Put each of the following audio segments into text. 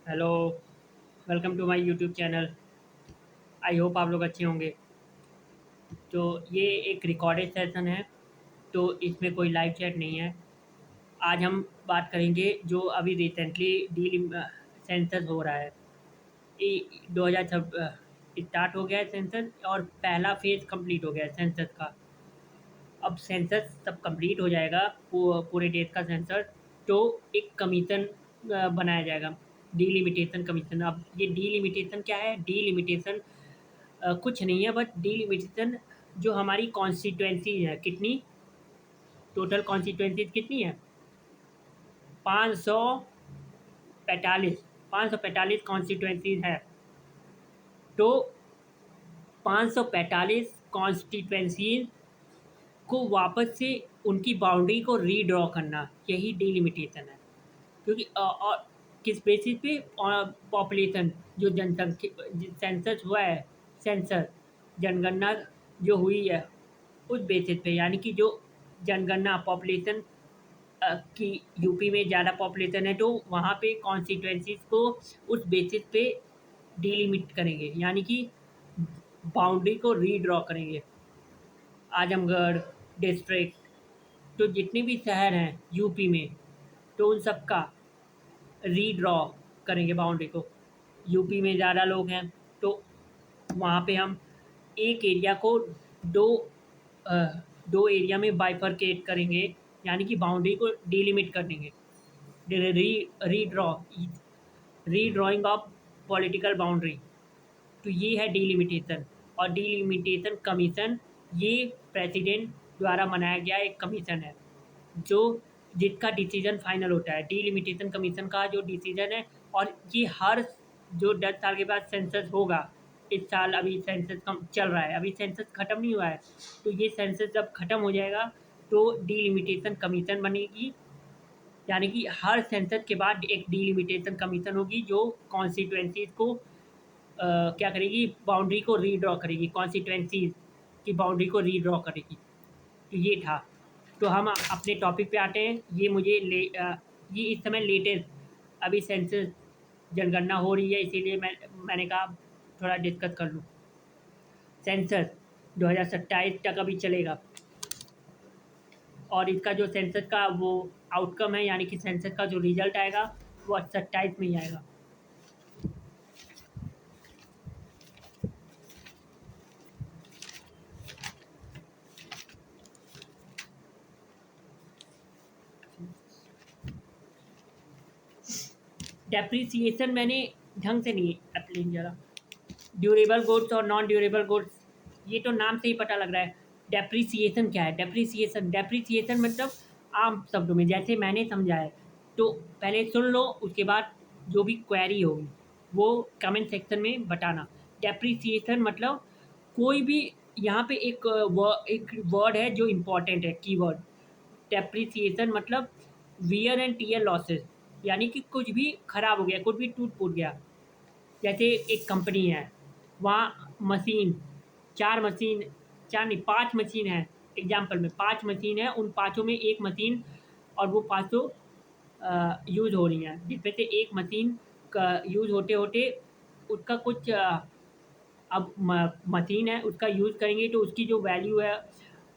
Hello. Welcome to my YouTube channel. I hope आप लोग अच्छे होंगे। तो ये एक रिकॉर्डेड सेशन है, तो इसमें कोई लाइव चैट नहीं है। आज हम बात करेंगे जो अभी रिसेंटली डील सेंसस हो रहा है। 2000 स्टार्ट हो गया है सेंसस, और पहला फेज़ कंप्लीट हो गया है सेंसस का। अब सेंसस सब कंप्लीट हो जाएगा, पूरे देश का सेंसस। तो एक कमीशन बनाया जाएगा, डीलिमिटेशन कमीशन। अब ये डीलिमिटेशन क्या है? डीलिमिटेशन कुछ नहीं है, बट डीलिमिटेशन जो हमारी कॉन्स्टिट्यूएंसी है, कितनी टोटल कॉन्स्टिट्यूएंसीज कितनी है? 545। 545 कॉन्स्टिट्यूएंसीज है। तो 545 कॉन्स्टिट्यूएंसीज को वापस से उनकी बाउंड्री को रीड्रॉ करना, यही डीलिमिटेशन है। क्योंकि और किस बेसिस पे? पॉपुलेशन, जो जनसंख्या सेंसस हुआ है, सेंसस जनगणना जो हुई है, उस बेसिस पे, यानी कि जो जनगणना पॉपुलेशन की यूपी में ज़्यादा पॉपुलेशन है, तो वहाँ पे कॉन्स्टिट्यूएंसीज को उस बेसिस पे डिलिमिट करेंगे, यानी कि बाउंड्री को रीड्रॉ करेंगे। आजमगढ़ डिस्ट्रिक्ट, तो जितने भी शहर हैं यूपी में, तो उन सब का रीड्रॉ करेंगे बाउंड्री को। यूपी में ज़्यादा लोग हैं, तो वहाँ पे हम एक एरिया को दो अ, दो एरिया में बाइफरकेट करेंगे, यानी कि बाउंड्री को डिलिमिट कर देंगे। Redraw, redrawing of political boundary. तो ये है डीलिमिटेशन। और डीलिमिटेशन कमीशन, ये प्रेसिडेंट द्वारा बनाया गया एक कमीशन है, जो जिसका डिसीजन फाइनल होता है। डीलिमिटेशन कमीशन का जो डिसीजन है, और ये हर जो 10 साल के बाद सेंसस होगा। इस साल अभी सेंसस कम चल रहा है, अभी सेंसस ख़त्म नहीं हुआ है। तो ये सेंसस जब ख़त्म हो जाएगा, तो डीलिमिटेशन कमीशन बनेगी, यानी कि हर सेंसस के बाद एक डीलिमिटेशन कमीशन होगी, जो कॉन्स्टिट्यूएंसीज को क्या करेगी? बाउंड्री को रीड्रॉ करेगी, कॉन्स्टिट्यूएंसीज की बाउंड्री को रीड्रॉ करेगी। तो ये था। तो हम अपने टॉपिक पे आते हैं। ये इस समय लेटेस्ट अभी सेंसस जनगणना हो रही है, इसीलिए मैंने कहा थोड़ा डिस्कस कर लूँ। सेंसस 2027 तक अभी चलेगा, और इसका जो सेंसस का वो आउटकम है, यानी कि सेंसस का जो रिजल्ट आएगा, वो 27 में ही आएगा। डेप्रिसिएशन मैंने ढंग से नहीं एक्सप्लेन किया। ड्यूरेबल गुड्स और नॉन ड्यूरेबल गुड्स, ये तो नाम से ही पता लग रहा है। डेप्रिसिएशन क्या है? डेप्रिसिएशन डेप्रिसिएशन मतलब आम शब्दों में जैसे मैंने समझा है, तो पहले सुन लो, उसके बाद जो भी क्वेरी होगी वो कमेंट सेक्शन में बताना। डेप्रिसिएशन मतलब कोई भी, यहाँ पे एक वर्ड है जो इम्पोर्टेंट है, कीवर्ड। डेप्रिसिएशन मतलब वियर एंड टीयर लॉसेस, यानी कि कुछ भी खराब हो गया, कुछ भी टूट फूट गया। जैसे एक कंपनी है, वहाँ मशीन, 4 मशीन, 4 नहीं 5 मशीन है। एग्जाम्पल में 5 मशीन है, उन पाँचों में एक मशीन, और वो पाँचों यूज़ हो रही हैं, जिसमें से एक मशीन का यूज़ होते होते उसका कुछ अब मशीन है, उसका यूज़ करेंगे तो उसकी जो वैल्यू है,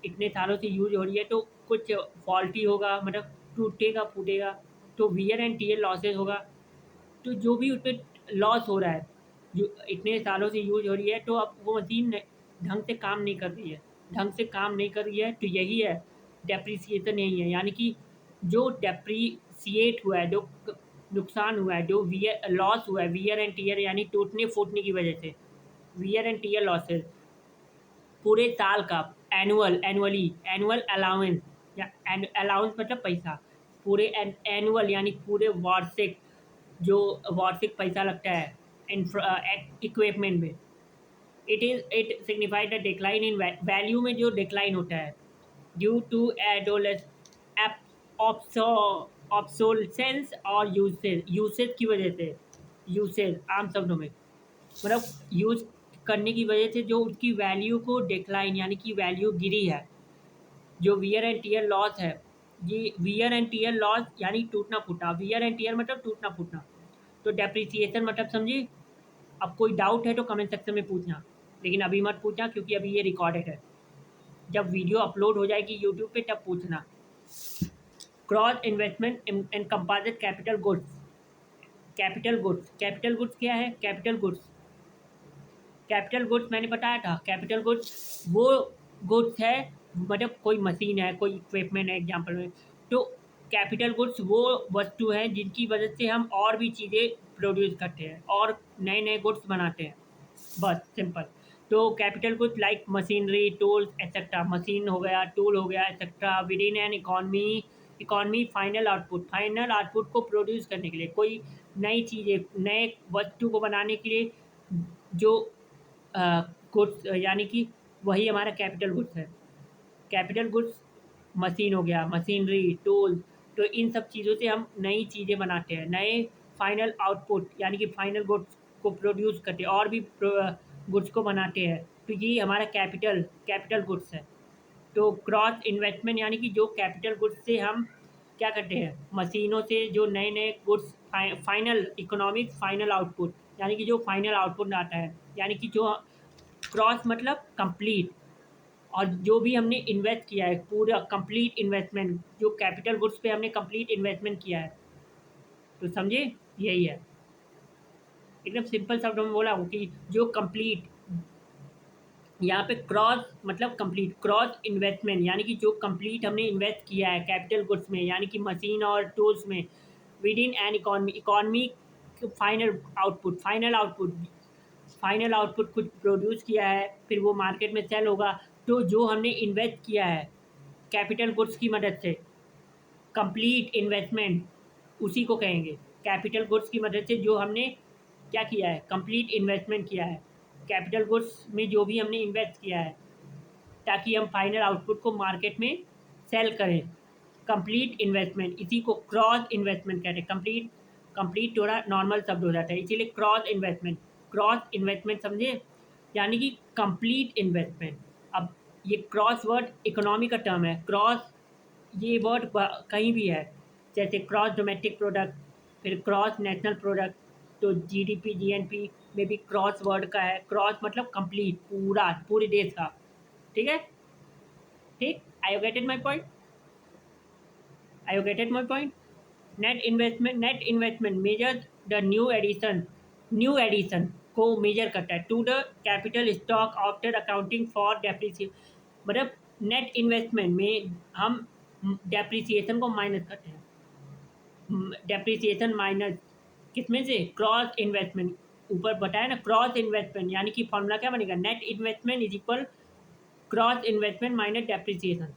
इतने सालों से यूज़ हो रही है, तो कुछ फॉल्टी होगा, मतलब टूटेगा फूटेगा, तो वियर एंड टीयर लॉसेस होगा। तो जो भी उसमें लॉस हो रहा है, जो इतने सालों से यूज़ हो रही है, तो अब वो मशीन ढंग से काम नहीं कर रही है, ढंग से काम नहीं कर रही है, तो यही है डेप्रिसिएशन, यही है। यानी कि जो डेप्रिसिएट हुआ है, जो नुकसान हुआ है, जो वियर लॉस हुआ है, वियर एंड टीयर यानी टूटने फूटने की वजह से, वियर एंड टीयर लॉसेस पूरे साल का, एनुअल अलाउंस, या अलाउंस मतलब पैसा, पूरे एनुअल यानी पूरे वार्षिक, जो वार्षिक पैसा लगता है इक्विपमेंट में। It signified the decline in value में जो डिक्लाइन होता है, ड्यू टू एडोलेस ऑब्सोलेसेंस और यूसेज की वजह से। यूसेज आम शब्दों में मतलब यूज करने की वजह से जो उसकी वैल्यू को डिक्लाइन, यानी कि वैल्यू गिरी है। जो वियर एंड टीयर लॉस है, ये वियर एंड टीयर लॉस यानी टूटना फूटना, वियर एंड टीयर मतलब टूटना फूटना। तो डेप्रिसिएशन मतलब समझिए। अब कोई डाउट है तो कमेंट सेक्शन में पूछना, लेकिन अभी मत पूछना क्योंकि अभी ये रिकॉर्डेड है। जब वीडियो अपलोड हो जाएगी यूट्यूब पे तब पूछना। Cross investment encompasses capital goods. Capital goods क्या है? कैपिटल गुड्स मैंने बताया था। कैपिटल गुड्स वो गुड्स है, मतलब कोई मशीन है, कोई इक्विपमेंट है एग्जाम्पल में। तो कैपिटल गुड्स वो वस्तु है जिनकी वजह से हम और भी चीज़ें प्रोड्यूस करते हैं और नए नए गुड्स बनाते हैं, बस सिंपल। तो capital goods like machinery, tools etcetera. Machine हो गया, टूल हो गया etcetera. With in an economy final output को प्रोड्यूस करने के लिए, कोई नई चीज़ें, नए वस्तु को बनाने के लिए जो गुड्स, यानी कि वही हमारा कैपिटल गुड्स है। कैपिटल गुड्स मशीन हो गया, मशीनरी, टूल्स। तो इन सब चीज़ों से हम नई चीज़ें बनाते हैं, नए फाइनल आउटपुट यानी कि फाइनल गुड्स को प्रोड्यूस करते हैं और भी गुड्स को बनाते हैं। तो ये हमारा कैपिटल गुड्स है। तो क्रॉस इन्वेस्टमेंट यानी कि जो कैपिटल गुड्स से हम क्या करते हैं, मशीनों से जो नए नए goods, final economic final output, यानी कि जो फाइनल आउटपुट आता है, यानी कि जो क्रॉस मतलब कंप्लीट। और जो भी हमने इन्वेस्ट किया है पूरा कंप्लीट इन्वेस्टमेंट, जो कैपिटल गुड्स पे हमने कंप्लीट इन्वेस्टमेंट किया है, तो समझे यही है। एकदम सिंपल शब्द में बोला हूँ कि जो कंप्लीट, यहाँ पे क्रॉस मतलब कंप्लीट, क्रॉस इन्वेस्टमेंट यानी कि जो कंप्लीट हमने इन्वेस्ट किया है कैपिटल गुड्स में, यानी कि मशीन और टूल्स में, with in an economy final output कुछ प्रोड्यूस किया है, फिर वो मार्केट में सेल होगा। तो जो हमने इन्वेस्ट किया है कैपिटल गुड्स की मदद से, कंप्लीट इन्वेस्टमेंट, उसी को कहेंगे। कैपिटल गुड्स की मदद से जो हमने क्या किया है, कंप्लीट इन्वेस्टमेंट किया है कैपिटल गुड्स में, जो भी हमने इन्वेस्ट किया है ताकि हम फाइनल आउटपुट को मार्केट में सेल करें। कंप्लीट इन्वेस्टमेंट, इसी को क्रॉस इन्वेस्टमेंट कहते हैं। कंप्लीट थोड़ा नॉर्मल शब्द हो जाता है, इसीलिए क्रॉस इन्वेस्टमेंट समझे, यानी कि कंप्लीट इन्वेस्टमेंट। अब ये क्रॉस वर्ड इकोनॉमी का टर्म है। क्रॉस ये वर्ड कहीं भी है, जैसे क्रॉस डोमेस्टिक प्रोडक्ट, फिर क्रॉस नेशनल प्रोडक्ट। तो जीडीपी जीएनपी में भी क्रॉस वर्ड का है। क्रॉस मतलब कंप्लीट, पूरा, पूरे देश का। ठीक है, ठीक। I you getted my point? I you getted my point? Net investment measure the new addition को मेजर करता है to the capital stock after accounting for depreciation. मतलब नेट इन्वेस्टमेंट में हम डेप्रिसिएशन को माइनस करते हैं। डेप्रिसिएशन माइनस किसमें से? Cross investment. ऊपर बताया ना क्रॉस इन्वेस्टमेंट, यानी कि फॉर्मूला क्या बनेगा? Net investment is equal gross investment minus depreciation.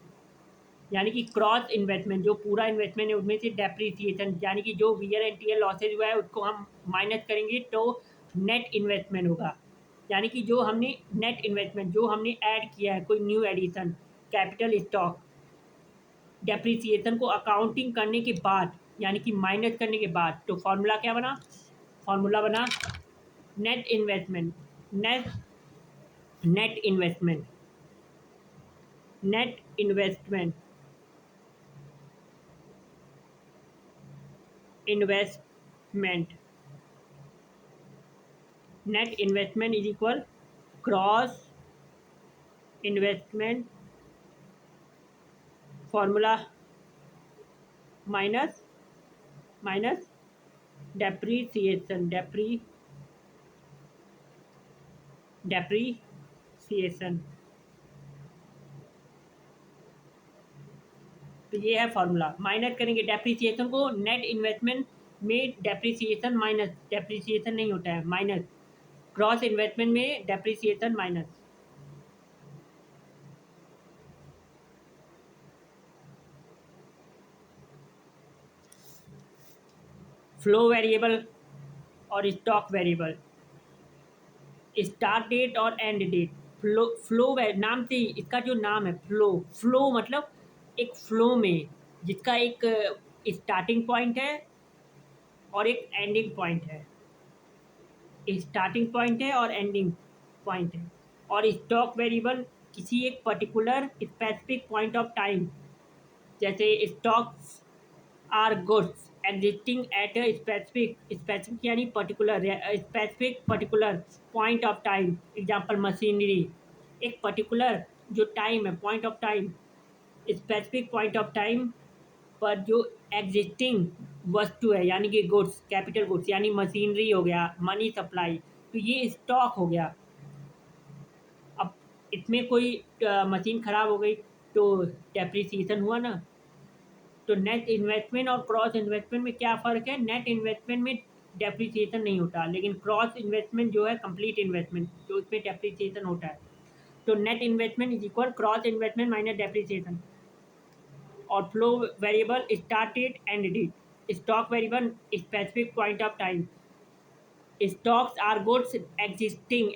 यानी कि क्रॉस इन्वेस्टमेंट जो पूरा इन्वेस्टमेंट है उसमें से डेप्रिसिएशन, यानी कि जो वियर एंड टीयर लॉसेज हुआ है उसको हम माइनस करेंगे तो नेट इन्वेस्टमेंट होगा। यानी कि जो हमने नेट इन्वेस्टमेंट जो हमने ऐड किया है, कोई new addition, capital stock, depreciation को अकाउंटिंग करने के बाद, यानी कि माइनस करने के बाद, तो फॉर्मूला क्या बना? फॉर्मूला बना net investment, net net investment, net investment, investment, net investment is equal gross investment formula minus depreciation, depreciation. तो ये है फॉर्मूला। माइनस करेंगे डेप्रीसिएशन को, नेट इन्वेस्टमेंट में डेप्रीसिएशन नहीं होता है, माइनस। क्रॉस इन्वेस्टमेंट में डेप्रीसिएशन माइनस। फ्लो वेरिएबल और स्टॉक वेरिएबल, स्टार्ट डेट और एंड डेट। फ्लो नाम से इसका जो नाम है फ्लो मतलब एक फ्लो में जिसका एक स्टार्टिंग पॉइंट है और एक एंडिंग पॉइंट है। स्टार्टिंग पॉइंट है और एंडिंग पॉइंट है। और स्टॉक वेरिएबल किसी एक particular specific point of time, जैसे stocks or goods, existing at a specific यानी particular, specific particular point of time, example machinery, एक पर्टिकुलर जो टाइम है, point of time, specific point of time पर जो existing वस्तु है यानी कि गुड्स, कैपिटल गुड्स यानी मशीनरी हो गया, मनी सप्लाई, तो ये स्टॉक हो गया। अब इसमें कोई मशीन खराब हो गई तो डेप्रिसिएशन हुआ ना। तो नेट इन्वेस्टमेंट और क्रॉस इन्वेस्टमेंट में क्या फ़र्क है? नेट इन्वेस्टमेंट में डेप्रिसिएशन नहीं होता, लेकिन क्रॉस इन्वेस्टमेंट जो है कंप्लीट इन्वेस्टमेंट, जो उसमें डेप्रिसिएशन होता है। तो net investment is equal gross investment minus depreciation. और flow variable start date and date, stock variable specific point of time, stocks are goods existing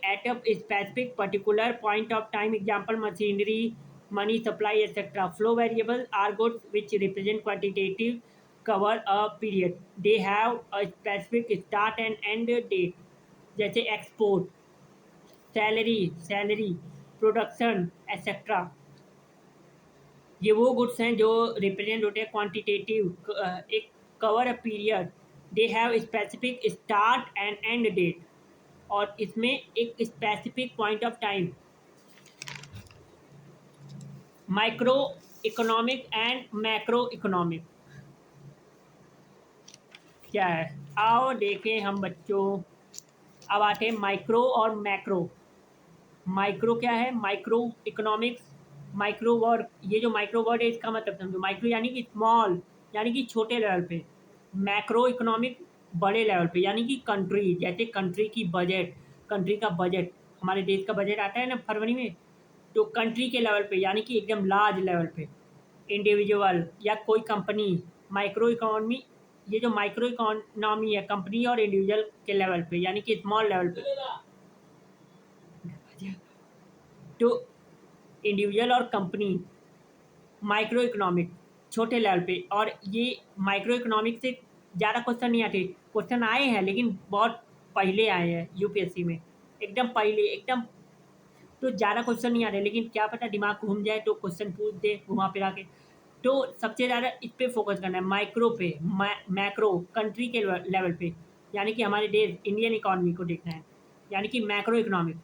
at a specific particular point of time, example machinery, money supply, etc. Flow variables are goods which represent quantitative cover a period, they have a specific start and end date, जैसे export, salary, production, etcetera. ये वो goods हैं जो represent होते हैं quantitative, एक cover a period, they have specific start and end date, और इसमें एक specific point of time. Micro economic and macro economic क्या है? आओ देखें हम बच्चों। अब आते हैं माइक्रो और मैक्रो। माइक्रो क्या है? माइक्रो इकोनॉमिक्स, माइक्रो वर्ड, ये जो माइक्रो वर्ड है इसका मतलब समझो। माइक्रो यानी कि स्मॉल, यानी कि छोटे लेवल पे। मैक्रो इकोनॉमिक बड़े लेवल पे, यानी कि कंट्री, जैसे कंट्री की बजट, कंट्री का बजट, हमारे देश का बजट आता है ना फरवरी में, तो कंट्री के लेवल पे यानी कि एकदम लार्ज लेवल पे। इंडिविजुअल या कोई कंपनी, माइक्रो इकोनॉमी, ये जो माइक्रो इकोनॉमी है कंपनी और इंडिविजुअल के लेवल पे यानी कि स्मॉल लेवल पे। तो इंडिविजुअल और कंपनी, माइक्रो इकोनॉमिक छोटे लेवल पे। और ये माइक्रो इकोनॉमिक से ज़्यादा क्वेश्चन नहीं आते, क्वेश्चन आए हैं लेकिन बहुत पहले आए हैं यूपीएससी में, एकदम पहले, एकदम। तो ज़्यादा क्वेश्चन नहीं आ रहे, लेकिन क्या पता दिमाग घूम जाए तो क्वेश्चन पूछ दे घुमा फिरा के। तो सबसे ज़्यादा इस पे फोकस करना है, माइक्रो पे, मैक्रो कंट्री के लेवल पे, यानी कि हमारे देश इंडियन इकोनॉमी को देखना है, यानी कि मैक्रो इकोनॉमिक।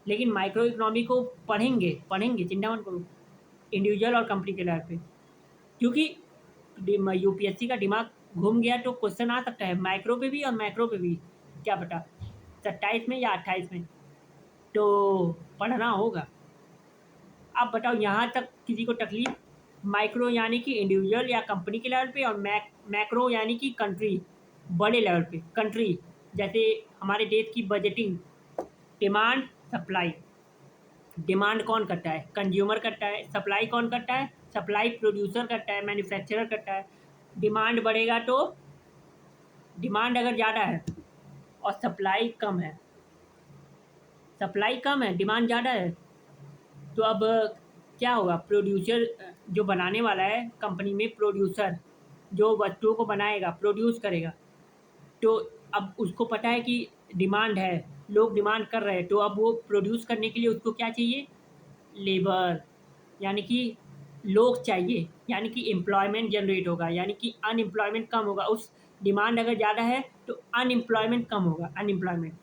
लेकिन माइक्रो इकोनॉमी को पढ़ेंगे पढ़ेंगे, चिंता मत करो, इंडिविजुअल और कंपनी के लेवल पे। क्योंकि यूपीएससी का दिमाग घूम गया तो क्वेश्चन आ सकता है माइक्रो पे भी और मैक्रो पे भी, क्या पता 27 में या 28 में, तो पढ़ना होगा। अब बताओ यहाँ तक किसी को तकलीफ? माइक्रो यानी कि इंडिविजुअल या कंपनी के लेवल पे, और मैक्रो यानी कि कंट्री, बड़े लेवल पे कंट्री, जैसे हमारे देश की बजटिंग, डिमांड सप्लाई। डिमांड कौन करता है? कंज्यूमर करता है। सप्लाई कौन करता है? सप्लाई प्रोड्यूसर करता है, मैन्युफैक्चरर करता है। डिमांड बढ़ेगा तो, डिमांड अगर ज़्यादा है और सप्लाई कम है, सप्लाई कम है डिमांड ज़्यादा है, तो अब क्या होगा? प्रोड्यूसर जो बनाने वाला है कंपनी में, प्रोड्यूसर जो वस्तुओं को बनाएगा, प्रोड्यूस करेगा, तो अब उसको पता है कि डिमांड है, लोग डिमांड कर रहे हैं, तो अब वो प्रोड्यूस करने के लिए उसको क्या चाहिए? लेबर, यानी कि लोग चाहिए, यानी कि एम्प्लॉयमेंट जनरेट होगा, यानी कि अनएम्प्लॉयमेंट कम होगा। उस डिमांड अगर ज़्यादा है तो अनएम्प्लॉयमेंट कम होगा, अनएम्प्लॉयमेंट,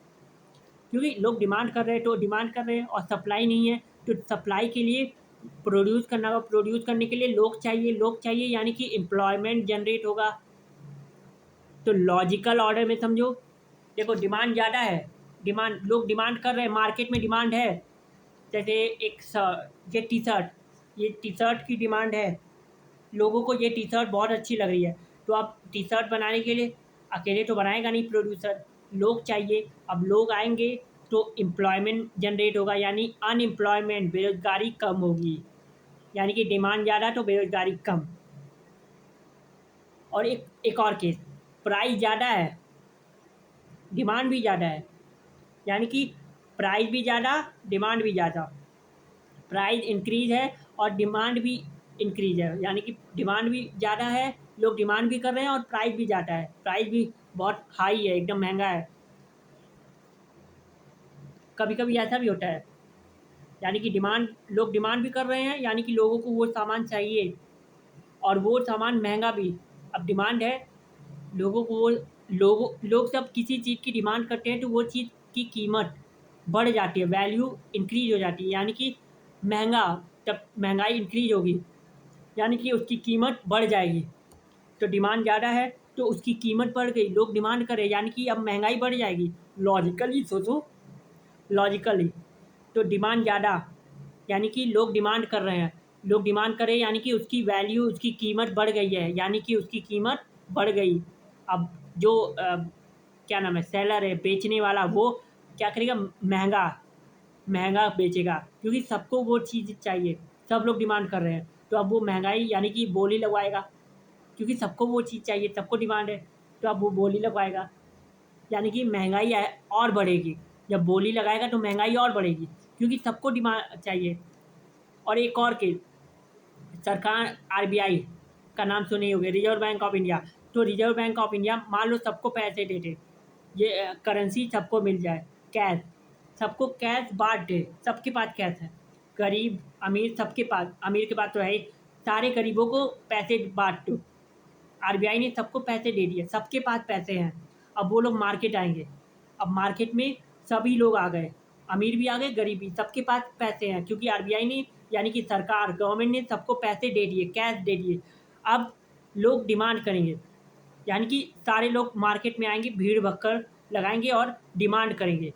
क्योंकि लोग डिमांड कर रहे हैं तो डिमांड कर रहे हैं और सप्लाई नहीं है, तो सप्लाई के लिए प्रोड्यूस करना होगा, प्रोड्यूस करने के लिए लोग चाहिए, लोग चाहिए यानी कि एम्प्लॉयमेंट जनरेट होगा। तो लॉजिकल ऑर्डर में समझो, देखो डिमांड ज़्यादा है, डिमांड, लोग डिमांड कर रहे हैं, मार्केट में डिमांड है। जैसे एक ये टी शर्ट, ये टी शर्ट की डिमांड है, लोगों को ये टी शर्ट बहुत अच्छी लग रही है, तो अब टी शर्ट बनाने के लिए अकेले तो बनाएगा नहीं प्रोड्यूसर, लोग चाहिए। अब लोग आएंगे तो एम्प्लॉयमेंट जनरेट होगा, यानी अनएम्प्लॉयमेंट, बेरोजगारी कम होगी, यानी कि डिमांड ज़्यादा तो बेरोजगारी कम। और एक और केस, प्राइस ज़्यादा है, डिमांड भी ज़्यादा है, यानी कि प्राइस भी ज़्यादा, डिमांड भी ज़्यादा, प्राइस इंक्रीज है और डिमांड भी इंक्रीज है, यानी कि डिमांड भी ज़्यादा है, लोग डिमांड भी कर रहे हैं, और प्राइस भी ज़्यादा है, प्राइस भी बहुत हाई है, एकदम महंगा है। कभी कभी ऐसा भी होता है, यानी कि डिमांड, लोग डिमांड भी कर रहे हैं, यानी कि लोगों को वो सामान चाहिए और वो सामान महंगा भी। अब डिमांड है, लोगों को वो लोग जब किसी चीज़ की डिमांड करते हैं तो वो चीज़ की कीमत बढ़ जाती है, वैल्यू इंक्रीज हो जाती है, यानी कि महंगा, जब महंगाई इंक्रीज होगी यानी कि उसकी कीमत बढ़ जाएगी। तो डिमांड ज़्यादा है तो उसकी कीमत बढ़ गई, लोग डिमांड कर रहे हैं, यानी कि अब महंगाई बढ़ जाएगी। लॉजिकली सोचो, लॉजिकली तो डिमांड ज़्यादा, यानी कि लोग डिमांड कर रहे हैं, लोग डिमांड कर रहे हैं यानी कि उसकी वैल्यू, उसकी कीमत बढ़ गई है, यानी कि उसकी कीमत बढ़ गई। अब जो क्या नाम है, सेलर है, बेचने वाला, वो क्या करेगा, महंगा महंगा बेचेगा, क्योंकि सबको वो चीज़ चाहिए, सब लोग डिमांड कर रहे हैं। तो अब वो महंगाई यानी कि बोली लगवाएगा, क्योंकि सबको वो चीज़ चाहिए, सबको डिमांड है, तो अब वो बोली लगवाएगा, यानी कि महंगाई और बढ़ेगी। जब बोली लगाएगा तो महंगाई और बढ़ेगी, क्योंकि सबको डिमांड चाहिए। और एक और केस, सरकार आरबीआई का नाम सुने होंगे, रिजर्व बैंक ऑफ इंडिया। तो रिजर्व बैंक ऑफ इंडिया मान लो सबको पैसे दे दे, ये करेंसी सबको मिल जाए, कैश, सबको कैश बांट दे, सबके पास कैश है, गरीब अमीर सबके पास, अमीर के पास तो है ही, सारे गरीबों को पैसे बांट दो। आरबीआई ने सबको पैसे दे दिए, सबके पास पैसे हैं। अब वो लोग मार्केट आएंगे, अब मार्केट में सभी लोग आ गए, अमीर भी आ गए, गरीब भी, सबके पास पैसे हैं, क्योंकि आरबीआई ने यानी कि सरकार, गवर्नमेंट ने सबको पैसे दे दिए, कैश दे दिए। अब लोग डिमांड करेंगे, यानी कि सारे लोग मार्केट में आएंगे, भीड़ भक्कड़ लगाएंगे और डिमांड करेंगे।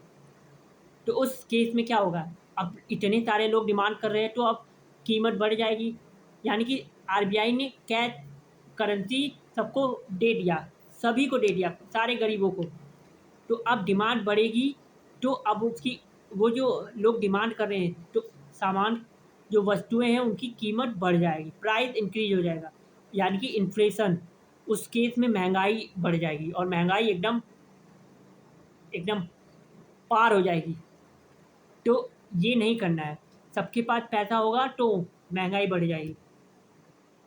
तो उस केस में क्या होगा, अब इतने सारे लोग डिमांड कर रहे हैं तो अब कीमत बढ़ जाएगी, यानी कि आरबीआई ने कैश करेंसी सबको दे दिया, सभी को दे दिया, सारे गरीबों को। तो अब डिमांड बढ़ेगी, तो अब उसकी, वो जो लोग डिमांड कर रहे हैं तो सामान, जो वस्तुएं हैं उनकी कीमत बढ़ जाएगी, प्राइस इंक्रीज हो जाएगा, यानी कि इन्फ्लेशन। उस केस में महंगाई बढ़ जाएगी और महंगाई एकदम एकदम पार हो जाएगी। तो ये नहीं करना है, सबके पास पैसा होगा तो महंगाई बढ़ जाएगी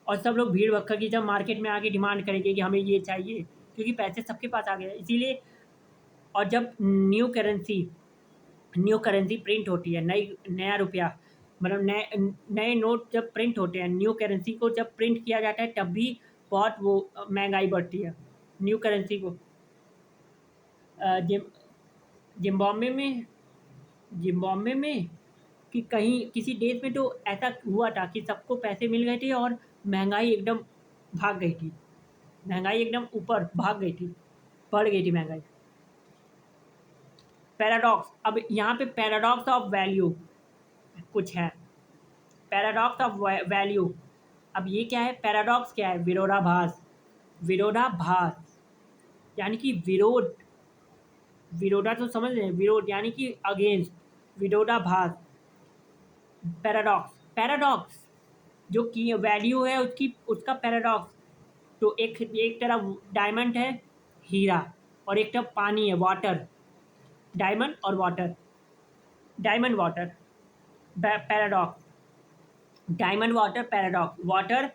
और सब लोग भीड़ भक्कड़ की जब मार्केट में आके डिमांड करेंगे कि हमें ये चाहिए, क्योंकि पैसे सबके पास आ गए इसीलिए। और जब न्यू करेंसी प्रिंट होती है, नई नया रुपया, मतलब नए नए नोट जब प्रिंट होते हैं, न्यू करेंसी को जब प्रिंट किया जाता है तब भी बहुत वो महंगाई बढ़ती है। न्यू करेंसी को जिम जिम्बाब्वे में जिम्बाब्वे में कि कहीं किसी देश में तो ऐसा हुआ था कि सबको पैसे मिल गए थे और महंगाई एकदम भाग गई थी, महंगाई एकदम ऊपर भाग गई थी, बढ़ गई थी महंगाई। पैराडॉक्स, अब यहाँ पे पैराडॉक्स ऑफ वैल्यू कुछ है, पैराडॉक्स ऑफ वैल्यू। अब ये क्या है, पैराडॉक्स क्या है, विरोधाभास, विरोधाभास यानी कि विरोध, विरोधा तो समझ रहे हैं, विरोध यानी कि अगेंस्ट, विरोधाभास। पैराडॉक्स, पैराडॉक्स जो की वैल्यू है उसकी, उसका पैराडॉक्स। तो एक तरफ डायमंड है, हीरा, और एक तरफ पानी है, वाटर, डायमंड और water, diamond water, paradox, diamond water paradox. Water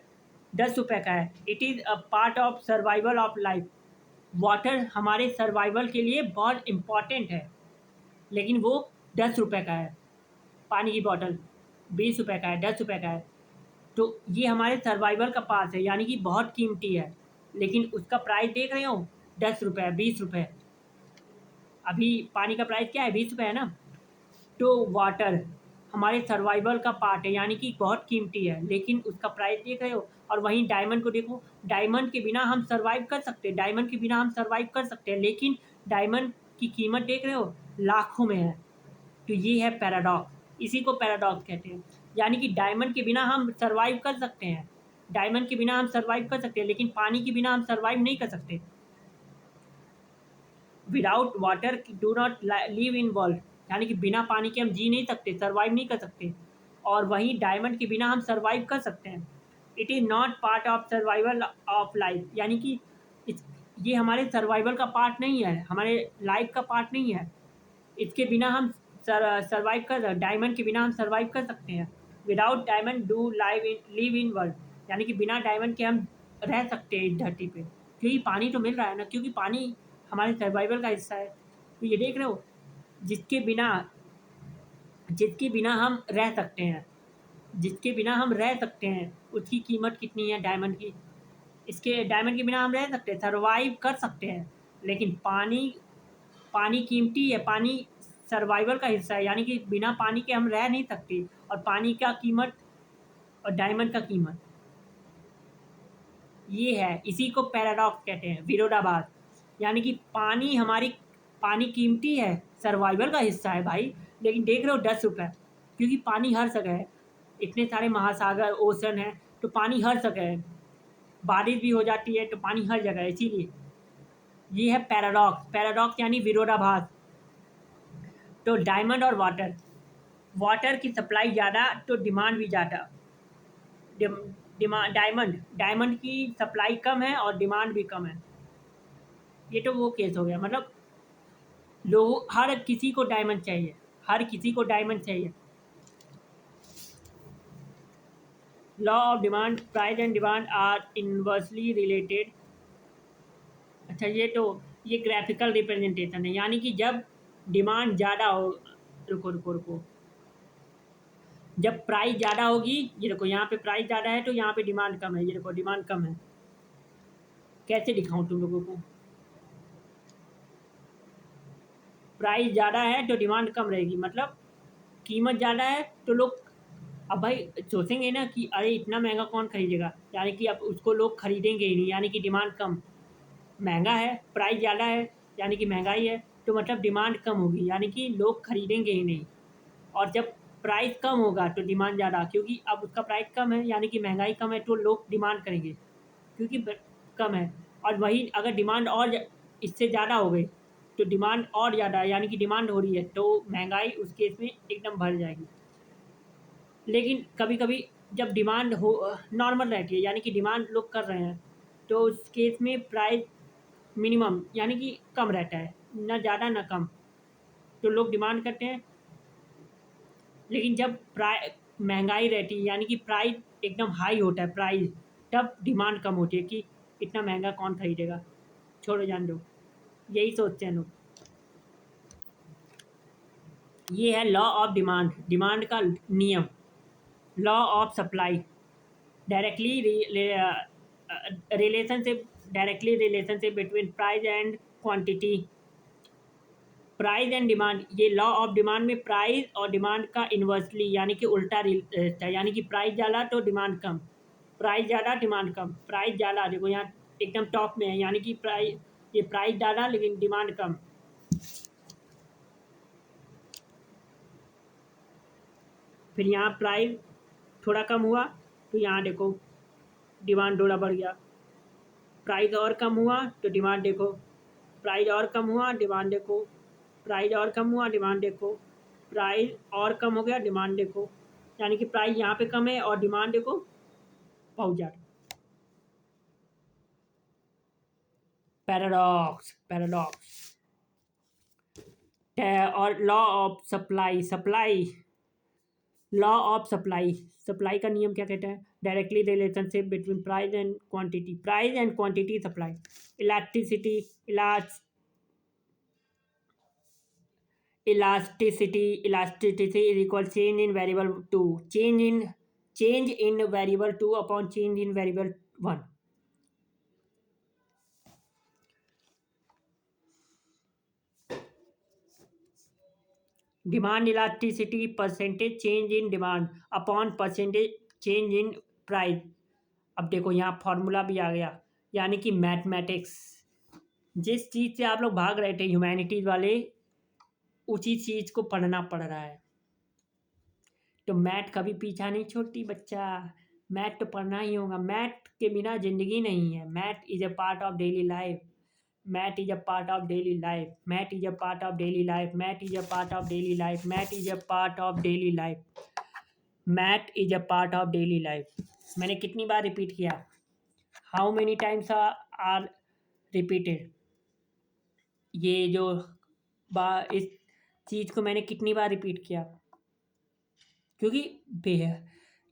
10 रुपये का है, it is a part of survival of life. Water हमारे सर्वाइवल के लिए बहुत इम्पॉर्टेंट है, लेकिन वो 10 रुपये का है। पानी की बॉटल 20 रुपये का है, 10 रुपये का है। तो ये हमारे सर्वाइवल का पास है, यानी कि बहुत कीमती है, लेकिन उसका प्राइस देख रहे हो, 10 रुपये, 20 रुपये। अभी पानी का प्राइस क्या है, 20 रुपये है ना। तो वाटर हमारे सर्वाइवल का पार्ट है, यानी कि बहुत कीमती है, लेकिन उसका प्राइस देख रहे हो। और वहीं डायमंड को देखो, डायमंड के बिना हम सर्वाइव कर सकते हैं, डायमंड के बिना हम सर्वाइव कर सकते हैं, लेकिन डायमंड की कीमत देख रहे हो, लाखों में है। तो ये है पैराडॉक्स, इसी को पैराडॉक्स कहते हैं। यानी कि डायमंड के बिना हम सर्वाइव कर सकते हैं, डायमंड के बिना हम सर्वाइव कर सकते हैं, लेकिन पानी के बिना हम सर्वाइव नहीं कर सकते। Without water do not live in world, यानी कि बिना पानी के हम जी नहीं सकते, सर्वाइव नहीं कर सकते। और वहीं डायमंड के बिना हम सर्वाइव कर सकते हैं। It is not part of survival of life, यानी कि ये हमारे सर्वाइवल का पार्ट नहीं है, हमारे लाइफ का पार्ट नहीं है। इसके बिना हम सर्वाइव कर, डायमंड के बिना हम सर्वाइव कर सकते हैं। Without diamond do live in world, यानी कि बिना डायमंड के हम रह सकते हैं इस धरती पे, क्योंकि पानी तो मिल रहा है ना, क्योंकि पानी हमारे सर्वाइवल का हिस्सा है। तो ये देख रहे हो, जिसके बिना जिसके बिना हम रह सकते हैं, जिसके बिना हम रह सकते हैं, उसकी कीमत कितनी है डायमंड की। इसके डायमंड के बिना हम रह सकते हैं, सर्वाइव कर सकते हैं, लेकिन पानी पानी कीमती है, पानी सर्वाइवल का हिस्सा है, यानी कि बिना पानी के हम रह नहीं सकते। और पानी का कीमत और डायमंड का कीमत ये है, इसी को पैराडॉक्स कहते हैं, विरोधाभास। यानी कि पानी कीमती है, सर्वाइवल का हिस्सा है भाई, लेकिन देख रहे हो 10 रुपये, क्योंकि पानी हर जगह है, इतने सारे महासागर ओशन है, तो पानी हर जगह है, बारिश भी हो जाती है तो पानी हर जगह है, इसीलिए ये है पैराडॉक्स। पैराडॉक्स यानी विरोधाभास। तो डायमंड और वाटर, वाटर की सप्लाई ज़्यादा तो डिमांड भी ज़्यादा। डिमांड डायमंड डायमंड की सप्लाई कम है और डिमांड भी कम है। ये तो वो केस हो गया, मतलब लोग, हर किसी को डायमंड चाहिए, हर किसी को डायमंड चाहिए। Law of demand, price and demand are inversely related. अच्छा, ये ग्राफिकल रिप्रेजेंटेशन है, यानी कि जब डिमांड ज़्यादा हो, रुको रुको रुको, जब प्राइस ज़्यादा होगी, ये देखो यहाँ पे प्राइस ज़्यादा है तो यहाँ पे डिमांड कम है, ये देखो डिमांड कम है। कैसे दिखाऊं तुम लोगों को? प्राइस ज़्यादा है तो डिमांड कम रहेगी, मतलब कीमत ज़्यादा है तो लोग, अब भाई सोचेंगे ना कि अरे इतना महंगा कौन खरीदेगा, यानी कि अब उसको लोग खरीदेंगे ही नहीं, यानी कि डिमांड कम। महंगा है, प्राइस ज़्यादा है, यानी कि महंगाई है, तो मतलब डिमांड कम होगी, यानी कि लोग खरीदेंगे ही नहीं। और जब प्राइस कम होगा तो डिमांड ज़्यादा, क्योंकि अब उसका प्राइस कम है, यानी कि महंगाई कम है, तो लोग डिमांड करेंगे, क्योंकि कम है। और वही अगर डिमांड और इससे ज़्यादा हो गई तो डिमांड और ज़्यादा है, यानी कि डिमांड हो रही है, तो महंगाई उस केस में एकदम बढ़ जाएगी। लेकिन कभी कभी जब डिमांड हो नॉर्मल रहती है, यानी कि डिमांड लोग कर रहे हैं, तो उस केस में प्राइस मिनिमम, यानी कि कम रहता है, ना ज़्यादा ना कम, तो लोग डिमांड करते हैं। लेकिन जब महंगाई रहती है, यानी कि प्राइस एकदम हाई होता है प्राइस, तब डिमांड कम होती है कि इतना महंगा कौन खरीदेगा, छोड़ो जान दो, यही सोचते हैं लोग। ये है लॉ ऑफ डिमांड, डिमांड का नियम। Law of supply, directly relationship, directly relationship between price and quantity. Price and demand, ये लॉ ऑफ डिमांड में प्राइस और डिमांड का इन्वर्सली, यानी कि उल्टा रिश्ता है, यानी कि प्राइस ज़्यादा तो डिमांड कम, प्राइस ज़्यादा डिमांड कम, प्राइस ज़्यादा, देखो यहाँ एकदम टॉप में है, यानी कि प्राइस ज़्यादा लेकिन डिमांड कम। फिर यहाँ प्राइस थोड़ा कम हुआ तो यहाँ देखो डिमांड थोड़ा बढ़ गया, प्राइस और कम हुआ तो डिमांड देखो, प्राइस और कम हुआ डिमांड देखो, प्राइस और कम हुआ डिमांड देखो, प्राइस और कम हो गया डिमांड देखो, यानी कि प्राइस यहाँ पे कम है और डिमांड देखो बहुत ज़्यादा। Paradox, paradox. और law of supply, supply, law of supply, supply का नियम क्या कहता है? Directly relationship between price and quantity, price and quantity supply. Elasticity, elasticity is equal change in variable 2, change in variable 2 upon change in variable 1। Demand elasticity, percentage change in demand upon percentage change in price. अब देखो यहाँ formula भी आ गया, यानी कि mathematics, जिस चीज़ से आप लोग भाग रहे थे ह्यूमैनिटीज़ वाले, उसी चीज़ को पढ़ना पड़ रहा है। तो मैथ कभी पीछा नहीं छोड़ती बच्चा, मैथ तो पढ़ना ही होगा, मैथ के बिना ज़िंदगी नहीं है। Math is a part of daily life, math is a part of daily life, math is a part of daily life, math is a part of daily life, math is a part of daily life, math is a part of daily life. मैंने कितनी बार repeat किया? How many times are repeated? ये जो इस चीज़ को मैंने कितनी बार रिपीट किया? क्योंकि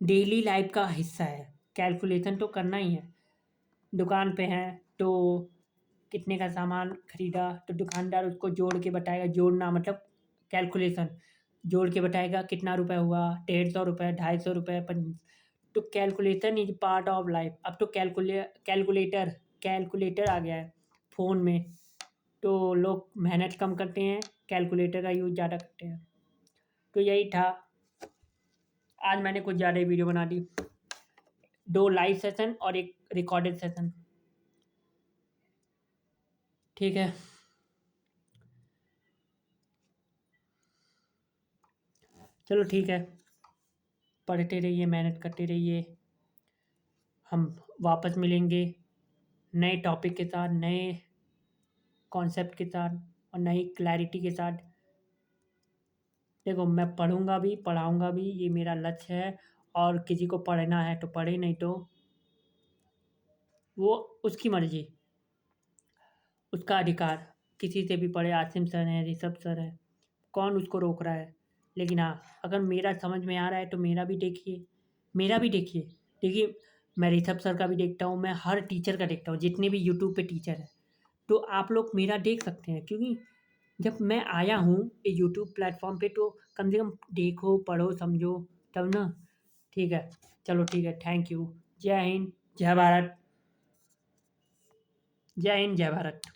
डेली लाइफ का हिस्सा है, कैलकुलेशन तो करना ही है। दुकान पे हैं तो कितने का सामान खरीदा, तो दुकानदार उसको जोड़ के बताएगा, जोड़ना मतलब कैलकुलेशन, जोड़ के बताएगा कितना रुपए हुआ, 150 रुपये, 250 रुपये, तो calculation is part of life. अब तो कैलकुलेटर आ गया है फ़ोन में, तो लोग मेहनत कम करते हैं, कैलकुलेटर का यूज़ ज़्यादा करते हैं। तो यही था, आज मैंने कुछ ज़्यादा ही वीडियो बना दी, 2 लाइव सेशन और 1 रिकॉर्डेड सेशन। ठीक है, चलो ठीक है, पढ़ते रहिए, मेहनत करते रहिए। हम वापस मिलेंगे नए टॉपिक के साथ, नए कॉन्सेप्ट के साथ और नई क्लैरिटी के साथ। देखो, मैं पढ़ूँगा भी, पढ़ाऊँगा भी, ये मेरा लक्ष्य है। और किसी को पढ़ना है तो पढ़े, नहीं तो वो उसकी मर्ज़ी, उसका अधिकार। किसी से भी पढ़े, आसिम सर हैं, ऋषभ सर हैं, कौन उसको रोक रहा है? लेकिन हाँ, अगर मेरा समझ में आ रहा है तो मेरा भी देखिए, मेरा भी देखिए। देखिए, मैं ऋषभ सर का भी देखता हूँ, मैं हर टीचर का देखता हूँ, जितने भी यूट्यूब पे टीचर हैं। तो आप लोग मेरा देख सकते हैं, क्योंकि जब मैं आया हूँ ये यूट्यूब प्लेटफ़ॉर्म पे, तो कम से कम देखो, पढ़ो, समझो, तब ना। ठीक है, चलो ठीक है, थैंक यू। जय हिंद, जय भारत। जय हिंद, जय भारत।